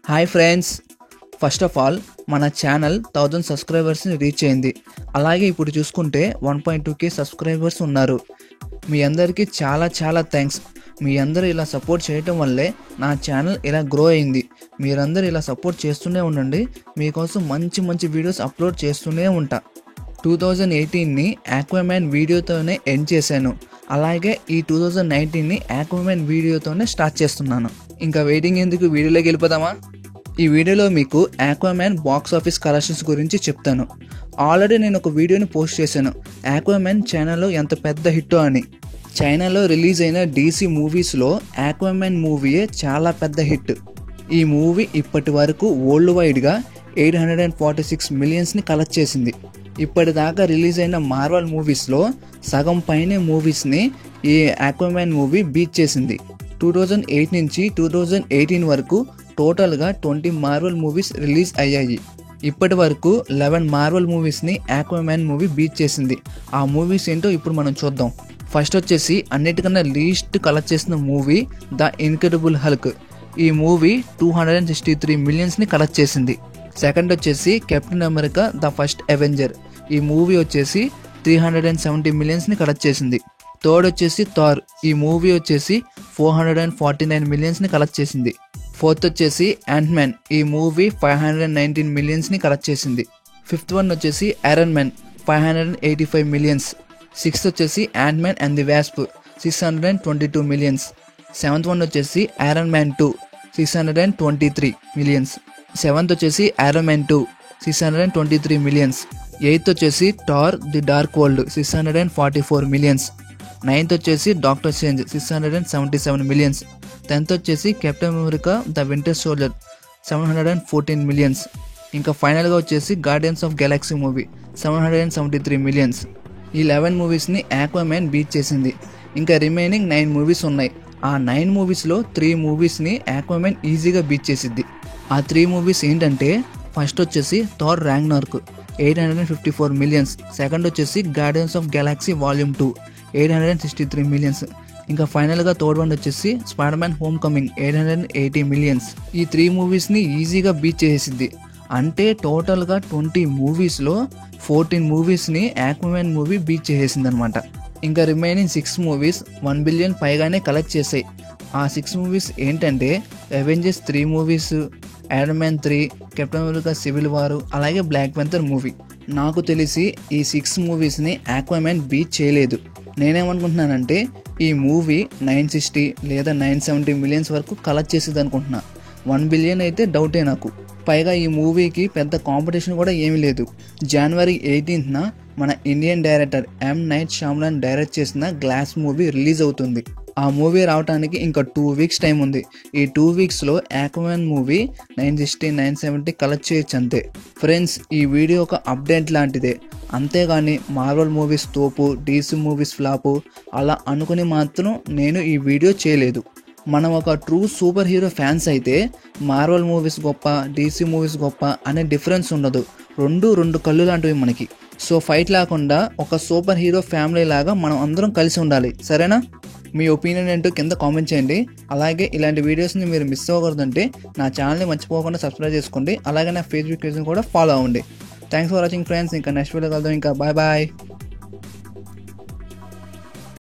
Hi friends, first of all మన channel 1000 సబ్స్క్రైబర్స్ని reach అయింది. అలాగే ఇప్పుడు చూసుకుంటే 1.2K సబ్స్క్రైబర్స్ ఉన్నారు. మీ అందరికీ చాలా చాలా థ్యాంక్స్. మీ అందరూ ఇలా సపోర్ట్ చేయటం వల్లే నా ఛానల్ ఇలా గ్రో అయింది. మీరందరూ ఇలా సపోర్ట్ చేస్తూనే ఉండండి. మీకోసం మంచి మంచి వీడియోస్ అప్లోడ్ చేస్తూనే ఉంటా. 2018ని ఆక్వామ్యాన్ వీడియోతోనే ఎండ్ చేశాను. అలాగే ఈ 2019ని ఆక్వామ్యాన్ వీడియోతోనే స్టార్ట్ చేస్తున్నాను. ఇంకా వెయిటింగ్ ఎందుకు, వీడియోలోకి వెళ్ళిపోదామా? ఈ వీడియోలో మీకు ఆక్వామ్యాన్ బాక్స్ ఆఫీస్ కలెక్షన్స్ గురించి చెప్తాను. ఆల్రెడీ నేను ఒక వీడియోని పోస్ట్ చేశాను, ఆక్వామ్యాన్ చైనాలో ఎంత పెద్ద హిట్టో అని. చైనాలో రిలీజ్ అయిన DC మూవీస్లో ఆక్వామ్యాన్ మూవీయే చాలా పెద్ద హిట్. ఈ మూవీ ఇప్పటి వరకు వరల్డ్ వైడ్గా 846 మిలియన్స్ని కలెక్ట్ చేసింది. ఇప్పటిదాకా రిలీజ్ అయిన మార్వెల్ మూవీస్లో సగం పైనే మూవీస్ని ఈ ఆక్వామ్యాన్ మూవీ బీట్ చేసింది. 2008 నుంచి 2018 వరకు టోటల్గా 20 మార్వెల్ మూవీస్ రిలీజ్ అయ్యాయి. ఇప్పటి వరకు 11 మార్వెల్ మూవీస్ని ఆక్వామ్యాన్ మూవీ బీట్ చేసింది. ఆ మూవీస్ ఏంటో ఇప్పుడు మనం చూద్దాం. ఫస్ట్ వచ్చేసి అన్నిటికన్నా లీస్ట్ కలెక్ట్ చేసిన మూవీ ద ఇన్క్రెడిబుల్ హల్క్. ఈ మూవీ 263 మిలియన్స్ని కలెక్ట్ చేసింది. సెకండ్ వచ్చేసి Captain America the first Avenger. ఈ మూవీ వచ్చేసి 370 మిలియన్స్ని కలెక్ట్ చేసింది. థర్డ్ వచ్చేసి థార్. ఈ మూవీ వచ్చేసి 449 మిలియన్స్ని కలెక్ట్ చేసింది. ఫోర్త్ వచ్చేసి యాంట్మ్యాన్. ఈ మూవీ 519 మిలియన్స్ని కలెక్ట్ చేసింది. ఫిఫ్త్ వన్ వచ్చేసి ఐరన్ మ్యాన్, 585 మిలియన్స్. సిక్స్త్ వచ్చేసి Ant Man and the Wasp, 622 millions. Seventh one వచ్చేసి ఐరన్ మ్యాన్ 2, 623 మిలియన్స్. సెవెంత్ వచ్చేసి ఐరన్ మ్యాన్ 2, 623 మిలియన్స్. ఎయిత్ వచ్చేసి Thor the Dark World, 644 millions. Ninth వచ్చేసి డాక్టర్ స్ట్రేంజ్, 677 మిలియన్స్. 10th వచ్చేసి Captain America the Winter Soldier, 714 millions. ఇంకా ఫైనల్గా వచ్చేసి guardians of Galaxy movie, 773 millions. ఈ 11 మూవీస్ని Aquaman beat చేసింది. ఇంకా రిమైనింగ్ 9 మూవీస్ ఉన్నాయి. ఆ 9 మూవీస్లో 3 మూవీస్ని ఆక్వామ్యాన్ ఈజీగా బీట్ చేసిద్ది. ఆ 3 మూవీస్ ఏంటంటే, ఫస్ట్ వచ్చేసి థార్ రాగ్నర్క్, 854 మిలియన్స్. సెకండ్ వచ్చేసి guardians of Galaxy volume 2, 863 millions. ఇంకా ఫైనల్గా థర్డ్ వన్ వచ్చేసి spider man home coming, 880 millions. ఈ 3 మూవీస్ని ఈజీగా బీట్ చేసేసింది. అంటే టోటల్గా 20 మూవీస్లో 14 మూవీస్ని ఆక్వామ్యాన్ మూవీ బీట్ చేసేసింది అనమాట. ఇంకా రిమైనింగ్ 6 మూవీస్ 1 బిలియన్ పైగానే కలెక్ట్ చేసాయి. ఆ 6 మూవీస్ ఏంటంటే Avengers 3 movies, iron man 3, captain America civil war, అలాగే బ్లాక్ ప్యాంథర్ మూవీ. నాకు తెలిసి ఈ 6 మూవీస్ని ఆక్వామ్యాన్ బీట్ చేయలేదు. నేనేమనుకుంటున్నానంటే ఈ మూవీ 960 లేదా 970 మిలియన్స్ వరకు కలెక్ట్ చేసేది అనుకుంటున్నా. 1 బిలియన్ అయితే డౌటే నాకు. పైగా ఈ మూవీకి పెద్ద కాంపిటీషన్ కూడా ఏమీ లేదు. జనవరి 18న మన Indian director M. Night Shyamalan direct చేసిన గ్లాస్ మూవీ రిలీజ్ అవుతుంది. ఆ మూవీ రావడానికి ఇంకా 2 వీక్స్ టైం ఉంది. ఈ 2 వీక్స్లో ఆక్వామ్యాన్ మూవీ 960, 970 కలెక్ట్ చేయొచ్చు అంతే. ఫ్రెండ్స్, ఈ వీడియో ఒక అప్డేట్ లాంటిదే. అంతేగాని మార్వెల్ మూవీస్ తోపు, DC మూవీస్ ఫ్లాపు అలా అనుకుని మాత్రం నేను ఈ వీడియో చేయలేదు. మనం ఒక ట్రూ సూపర్ హీరో ఫ్యాన్స్ అయితే మార్వెల్ మూవీస్ గొప్ప, DC మూవీస్ గొప్ప అనే డిఫరెన్స్ ఉండదు. రెండు కళ్ళు లాంటివి మనకి. సో ఫైట్ లేకుండా ఒక సూపర్ హీరో ఫ్యామిలీ లాగా మనం అందరం కలిసి ఉండాలి, సరేనా? మీ ఒపీనియన్ ఏంటో కింద కామెంట్ చేయండి. అలాగే ఇలాంటి వీడియోస్ని మీరు మిస్ అవ్వకూడదంటే నా ఛానల్ని మర్చిపోకుండా సబ్స్క్రైబ్ చేసుకోండి. అలాగే నా ఫేస్బుక్ పేజ్ని కూడా ఫాలో అవ్వండి. Thanks for watching friends. ఇంకా నెక్స్ట్ వీడియో కలుద్దాం. ఇంకా బాయ్ బాయ్.